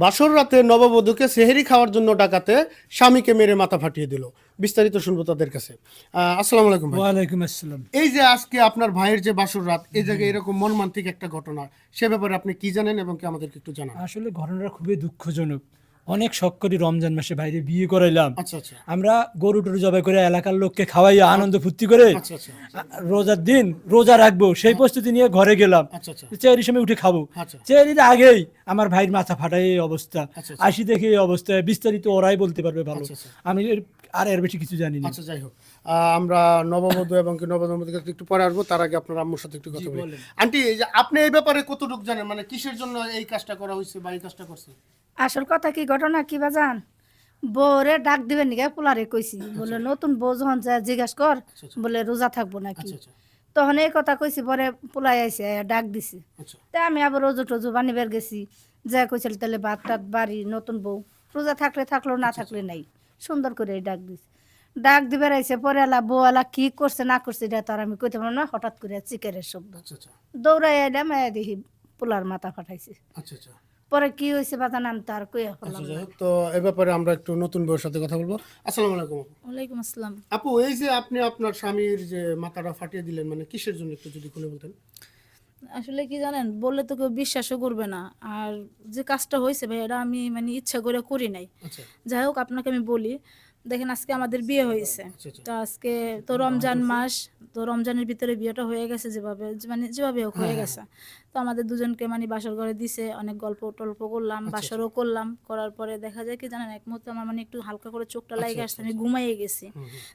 বাসর রাতে নববধূকে সেহরি খাওয়ার জন্য ডাকাতে স্বামীকে মেরে মাথা ফাটিয়ে দিল। বিস্তারিত শুনবো তাদের কাছে। আসসালামু আলাইকুম ভাই। ওয়ালাইকুম আসসালাম। এই যে আজকে আপনার ভাইয়ের যে বাসর রাত, এই জায়গায় এরকম মর্মান্তিক একটা ঘটনা, সে ব্যাপারে আপনি কি জানেন এবং কি আমাদেরকে একটু জানান। আসলে ঘটনাটা খুবই দুঃখজনক। অনেক শখ করে রমজান মাসে বাইরে বিয়ে করাইলাম। আচ্ছা আচ্ছা আমরা গরু টরু জবাই করে এলাকার লোককে খাওয়াইয়া আনন্দ ফুর্তি করে আচ্ছা আচ্ছা রোজার দিন রোজা রাখবো সেই প্রস্তুতি নিয়ে ঘরে গেলাম। আচ্ছা আচ্ছা চেয়ারির সময় উঠে খাবো। আচ্ছা চেয়ারির আগেই আমার ভাইয়ের মাথা ফাটায় এই অবস্থা। আচ্ছা। আসি দেখে এই অবস্থায় বিস্তারিত ওরাই বলতে পারবে ভালো। আচ্ছা, আচ্ছা। আমি আর এর বেশি কিছু জানি না। আচ্ছা যাই হোক, আমরা নববধূ এবং কি নবদম্পতির কাছে একটু পরে আসবো, তার আগে আপনার আম্মুর সাথে একটু কথা বলি। বলেন। আন্টি, এই যে আপনি এই ব্যাপারে কতটুকু জানেন, মানে কিসের জন্য এই কাজটা করা হয়েছে বা এই কাজটা করছে? আসল কথা কি ঘটনা কি বাজান, বউরে ডাক দিবেন নিকে পোলারে কইছি, বলে নতুন বউ যখন যায় জিজ্ঞাসা কর, বলে রোজা থাকবো নাকি। আচ্ছা আচ্ছা তখন এই কথা কইছি, পরে পোলাই আইসে ডাক দিছি। আচ্ছা তা আমি আবার রোজু টোজু বানিবার গেছি, যা কইছিল তাহলে ভাত টাত বাড়ি নতুন বউ রোজা থাকলে থাকলো, না থাকলে নাই, সুন্দর করে ডাক দিছি। ডাক দিবার আইসে পরে আলা বউ আলা কি করছে না করছে এটা তো আর আমি কইতে পারলাম না। হঠাৎ করে চিকেরের শব্দ, আচ্ছা আচ্ছা দৌড়াই এলাম, দেখি পোলার মাথা ফাটাইছে। আচ্ছা আচ্ছা পরে কি হয়েছে বাজান আমি তার কইয়া আচ্ছা ফেললাম যাই না। হোক, তো এ ব্যাপারে আমরা একটু নতুন বউয়ের সাথে কথা বলবো। আসসালামু আলাইকুম আপু। ওয়ালাইকুম আসসালাম। আপু, এই যে আপনি আপনার স্বামীর যে মাথাটা ফাটিয়ে দিলেন, মানে কিসের জন্য একটু যদি খুলে বলতেন। আসলে কি জানেন, বললে তো কেউ বিশ্বাসও করবে না। আর যে কাজটা হয়েছে ভাই, এটা আমি মানে ইচ্ছা করে করি নাই। আচ্ছা যাই হোক, আপনাকে আমি বলি, দেখেন আজকে আমাদের বিয়ে হয়েছে। আচ্ছা আচ্ছা তো আজকে তো রমজান মাস, তো রমজানের ভিতরে বিয়েটা হয়ে গেছে, যেভাবে মানে যেভাবে হোক হয়ে গেছে। তো আমাদের দুজনকে মানে বাসর ঘরে দিছে, অনেক গল্প টল্প করলাম, বাসরও করলাম। করার পরে দেখা যায় কি জানেন, এক মুহূর্তে আমার মানে একটু হালকা করে চোখটা লাগে আসছে, আমি ঘুমাইয়ে গেছি।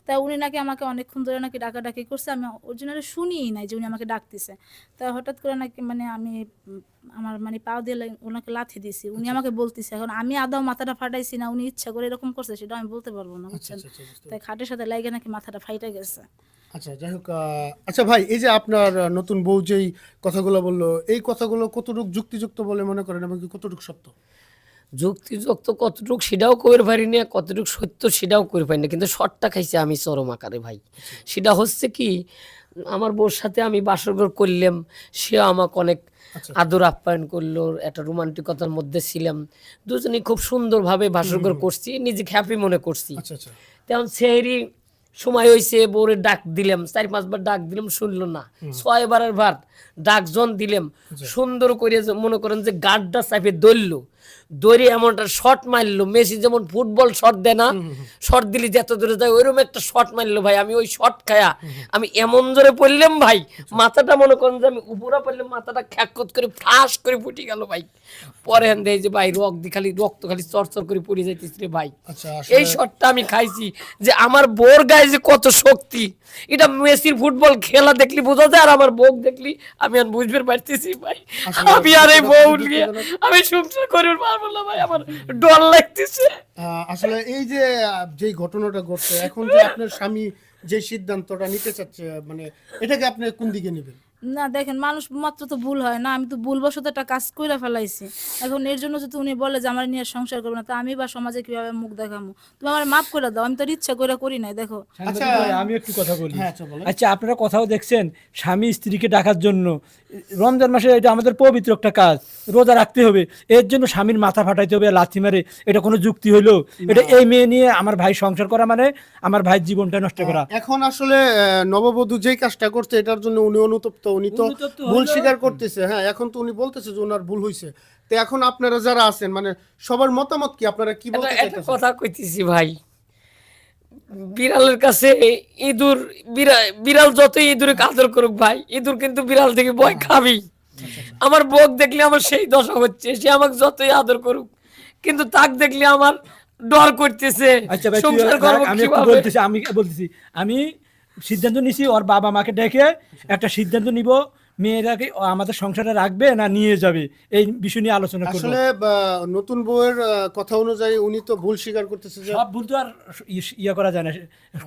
তা উনি নাকি আমাকে অনেকক্ষণ ধরে নাকি ডাকাডাকি করছে, আমি অরিজিনালি শুনিই নাই যে উনি আমাকে ডাকতেছে। তা হঠাৎ করে নাকি মানে আমি আমার মানে পাও দিয়ে ওনাকে লাথি দিছি। উনি আমাকে বলতেছে, এখন আমি আদৌ মাথাটা ফাটাইছি না উনি ইচ্ছা করে এরকম করছে সেটা আমি বলতে পারবো না, বুঝছেন। আচ্ছা বুঝতে তাই খাটের সাথে লাগে নাকি মাথাটা ফাইটা গেছে। আচ্ছা যাই হোক, আচ্ছা ভাই, এই যে আপনার নতুন বউ যেই কথাগুলো বললো, এই কথাগুলো কতটুকু যুক্তিযুক্ত বলে মনে করেন এবং কি কতটুকু সত্য? যুক্তিযুক্ত কতটুক সেটাও কইর পারি না, কতটুক সত্য সেটাও কইর পারি না, কিন্তু শর্টটা খাইছে আমি চরম আকারে ভাই। সেটা হচ্ছে কি, আমার বউর সাথে আমি বাসরঘর করলাম, সে আমাকে অনেক আদর আপ্যায়ন করলো, একটা রোমান্টিকতার মধ্যে ছিলাম, দুজনেই খুব সুন্দরভাবে বাসরঘর করছি, নিজেকে হ্যাপি মনে করছি। আচ্ছা আচ্ছা তেমন সেহেরি সময় হয়েছে, বউরে ডাক দিলাম, 4-5 বার ডাক দিলাম, শুনলো না। 6 বারের বার ডাক জন দিলাম, সুন্দর করে মনে করেন যে গাড্ডা চাপে ধরলো, দৌড়ে এমন একটা শট মারলো, মেসি যেমন ফুটবল শট দেয় না, শট দিলে যত দূরে যায় ওইরকম একটা শট মারলো ভাই। আমি ওই শট খায়া আমি এমন জোরে পড়লাম ভাই, মাথাটা মনে করেন যে আমি উপরে পড়লাম, মাথাটা খ্যাকত করে ফাঁস করে ফুটে গেল ভাই। পরে হ্যান দেয় যে ভাই রক্ত খালি চরচর করে পড়ে যাইতেছে রে ভাই। আচ্ছা এই শটটা আমি খাইছি যে আমার বোর গায়ে যে কত শক্তি, এটা মেসির ফুটবল খেলা দেখলি বোঝা যায়, আর আমার বউ দেখলি আমি আর বুঝতে পারতেছি ভাই। আমি আর এই বউ নিয়ে আমি সংসার করে পারবো না ভাই, আমার ডর লাগতেছে। আসলে এই যে যেই ঘটনাটা ঘটছে, এখন যে আপনার স্বামী যে সিদ্ধান্তটা নিতে চাচ্ছে, মানে এটাকে আপনি কোন দিকে নেবেন? না দেখেন, মানুষ মাত্র তো ভুল হয় না, আমি তো ভুলবশত একটা কাজ কইরা ফেলাইছি। এখন এর জন্য যদি উনি বলে যে আমার নিয়ে সংসার করবে না, তা আমি বা সমাজে কিভাবে মুখ দেখামু? তুমি আমার মাফ করে দাও, আমি তো আর ইচ্ছা করে করি নাই। দেখো আচ্ছা ভাই, আমি একটু কথা বলি। হ্যাঁ আচ্ছা বলেন। আচ্ছা, আপনারা কথাও দেখছেন, স্বামী স্ত্রীকে ডাকার জন্য রমজান মাসে এটা আমাদের পবিত্র একটা কাজ, রোজা রাখতে হবে, এর জন্য স্বামীর মাথা ফাটাইতে হবে লাথি মারে, এটা কোনো যুক্তি হইলো? এটা এই মেয়ে নিয়ে আমার ভাই সংসার করা মানে আমার ভাইয়ের জীবনটা নষ্ট করা। এখন আসলে নববধূ যেই কাজটা করছে এটার জন্য উনি অনুতপ্ত, উনি তো অনুতপ্ত ভুল হলো। স্বীকার করতেছে। হ্যাঁ, এখন তো উনি বলতেছে যে ওনার ভুল হয়েছে। তো এখন আপনারা যারা আছেন, মানে সবার মতামত কি, আপনারা কি বলতে একটা চাইতেছেন? কথা কইতেছি ভাই, বিড়ালের কাছে ইঁদুর, বিড়াল যতই ইঁদুরে আদর করুক ভাই, ইঁদুর কিন্তু বিড়াল থেকে ভয় খাবি। আমার বউ দেখলে আমার সেই দশা হচ্ছে, সে আমাকে যতই আদর করুক কিন্তু তাক দেখলে আমার ডর করতেছে। আচ্ছা ভাই, সংসার করবো আমি একটু কিভাবে? বলতেছি, আমি সিদ্ধান্ত নিছি, ওর বাবা মাকে ডেকে একটা সিদ্ধান্ত নিব, মেয়েরাকে আমাদের সংসারে রাখবে না নিয়ে যাবে, এই বিষয় নিয়ে আলোচনা করব। আসলে নতুন বউয়ের কথা অনুযায়ী উনি তো ভুল স্বীকার করতেছে যে সব ভুল তো আর ইয়া করা যায় না,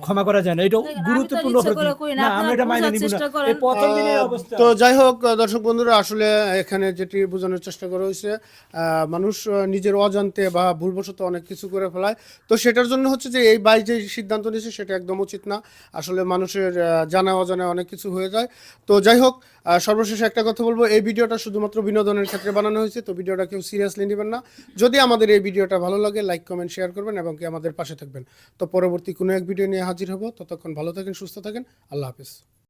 ক্ষমা করা যায় না, এটা দেখেন, আমি তো আর গুরুত্বপূর্ণ ইচ্ছা করে অপরাধ। করি না, না, আপনারা আমরা এটা মাইনে বোঝার নিব না, চেষ্টা করেন। এই প্রথম দিনের অবস্থা। তো যাই হোক, দর্শক বন্ধুরা, আসলে এখানে যেটি বোঝানোর চেষ্টা করা হয়েছে, মানুষ নিজের অজান্তে বা ভুলবশত অনেক কিছু করে ফেলায়। তো সেটার জন্য হচ্ছে যে এই বাই যে সিদ্ধান্ত নিয়েছে সেটা একদম উচিত না। আসলে মানুষের জানা অজানা অনেক কিছু হয়ে যায়। তো যাই হোক, সর্বশেষ একটা কথা বলবো, এই ভিডিওটা শুধুমাত্র বিনোদনের ক্ষেত্রে বানানো হয়েছে, তো ভিডিওটা কেউ সিরিয়াসলি নেবেন না। যদি আমাদের এই ভিডিওটা ভালো লাগে লাইক কমেন্ট শেয়ার করবেন এবং কি আমাদের পাশে থাকবেন। তো পরবর্তী কোনো এক ভিডিও নিয়ে হাজির হব, ততক্ষণ ভালো থাকেন, সুস্থ থাকেন, আল্লাহ হাফেজ।